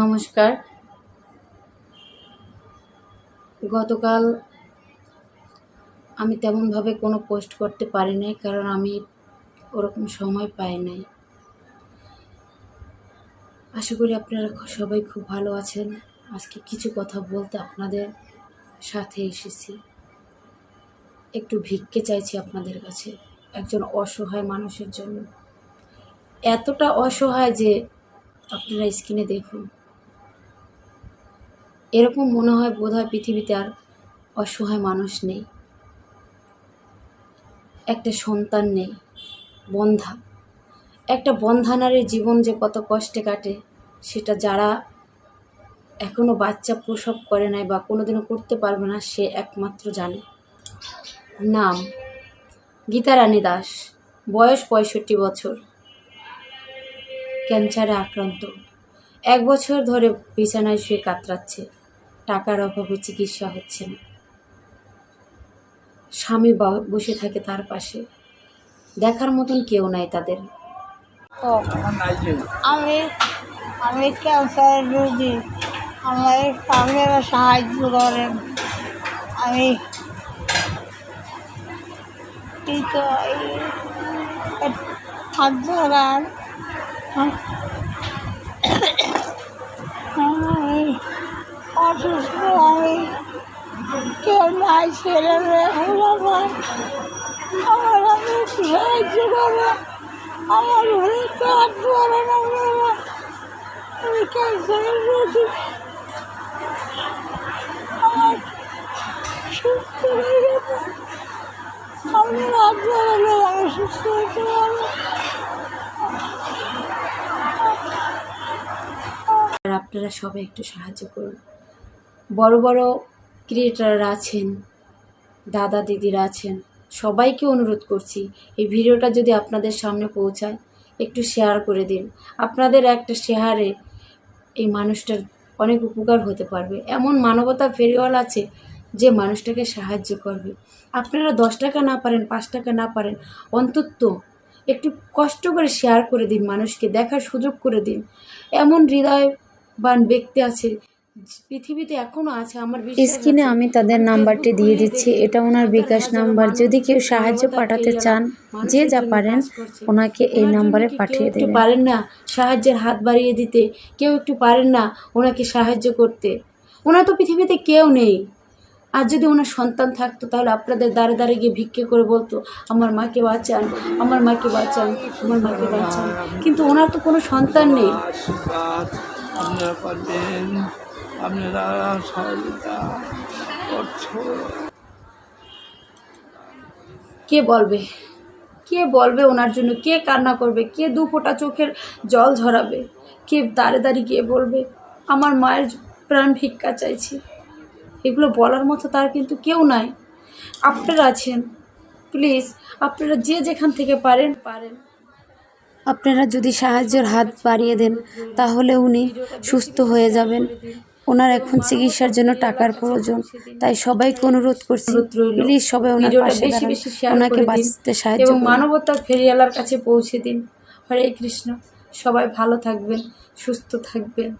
নমস্কার। গতকাল আমি তেমনভাবে কোনো পোস্ট করতে পারি নাই, কারণ আমি ওরকম সময় পাই নাই। আশা করি আপনারা সবাই খুব ভালো আছেন। আজকে কিছু কথা বলতে আপনাদের সাথে এসেছি। একটু ভিক্ষে চাইছি আপনাদের কাছে, একজন অসহায় মানুষের জন্য। এতটা অসহায় যে আপনারা স্ক্রিনে দেখুন, এরকম মনে হয় বোধহয় পৃথিবীতে আর অসহায় মানুষ নেই। একটা সন্তান নেই, বন্ধা। একটা বন্ধা নারীর জীবন যে কত কষ্টে কাটে, সেটা যারা এখনও বাচ্চা প্রসব করে নাই বা কোনোদিনও করতে পারবে না, সে একমাত্র জানে। নাম গীতা রানী দাস, বয়স 65 বছর, ক্যান্সারে আক্রান্ত। 1 বছর ধরে বিছানায় শুয়ে কাতরাচ্ছে, টাকার অভাবে চিকিৎসা হচ্ছে না। স্বামী বসে থাকে তার পাশে, দেখার মতন কেউ নাই তাদের। আমি ক্যান্সার রোগী, আমার আপনারা সাহায্য করেন। আমি হাত ধরান, আমি অসুস্থ, আমি কেউ নাই, ছেলে মেয়ে হলো আমার আমি একটু সাহায্য করেন। আমার ঘরে একটু হাত ধরেন আপনারা। আমি ক্যান্সারের রোগী, আমার সুস্থ হয়ে গেছে। আপনার হাত ধরালে আমি সুস্থ হতে পারবো। আর আপনারা সবাই একটু সাহায্য করুন। বড় বড় ক্রিয়েটাররা আছেন, দাদা দিদিরা আছেন, সবাইকে অনুরোধ করছি, এই ভিডিওটা যদি আপনাদের সামনে পৌঁছায়, একটু শেয়ার করে দিন। আপনাদের একটা শেয়ারে এই মানুষটার অনেক উপকার হতে পারবে। এমন মানবতা ফেরিওয়ালা আছে যে মানুষটাকে সাহায্য করবে। আপনারা 10 টাকা না পারেন, 5 টাকা না পারেন, অন্তত একটু কষ্ট করে শেয়ার করে দিন, মানুষকে দেখার সুযোগ করে দিন। এমন হৃদয়বান ব্যক্তি আছে পৃথিবীতে, এখনো আছে। আমার স্ক্রিনে আমি তাদের নাম্বারটি দিয়ে দিচ্ছি, এটা ওনার বিকাশ নাম্বার। যদি কেউ সাহায্য পাঠাতে চান, যে যা পারেন ওনাকে এই নাম্বারে পাঠিয়ে একটু দেবেন। পারেন না সাহায্যের হাত বাড়িয়ে দিতে, কেউ একটু পারেন না ওনাকে সাহায্য করতে। ওনার তো পৃথিবীতে কেউ নেই। আর যদি ওনার সন্তান থাকতো, তাহলে আপনাদের দ্বারে দ্বারে গিয়ে ভিক্ষে করে বলতো, আমার মাকে বাঁচান, আমার মাকে বাঁচান, আমার মাকে বাঁচান। কিন্তু ওনার তো কোনো সন্তান নেই। আপনারা পারবেন, আপনারা সহযোগিতা করছো। কে বলবে, কে বলবে ওনার জন্য? কে কান্না করবে? কে 2 ফোঁটা চোখের জল ঝরাবে? কে দাঁড়ে দাঁড়িয়ে গিয়ে বলবে, আমার মায়ের প্রাণ ভিক্ষা চাইছি? এগুলো বলার মতো তার কিন্তু কেউ নাই। আপনারা আছেন, প্লিজ আপনারা যে যেখান থেকে পারেন। আপনারা যদি সাহায্যের হাত বাড়িয়ে দেন, তাহলে উনি সুস্থ হয়ে যাবেন। ওনার এখন চিকিৎসার জন্য টাকার প্রয়োজন, তাই সবাইকে অনুরোধ করছি, প্লিজ সবাই ওনার পাশে দাঁড়ান, ওনাকে বাঁচতে সাহায্য এবং করুন। মানবতার ফেরিওয়ালার কাছে পৌঁছে দিন। হরে কৃষ্ণ। সবাই ভালো থাকবেন, সুস্থ থাকবেন।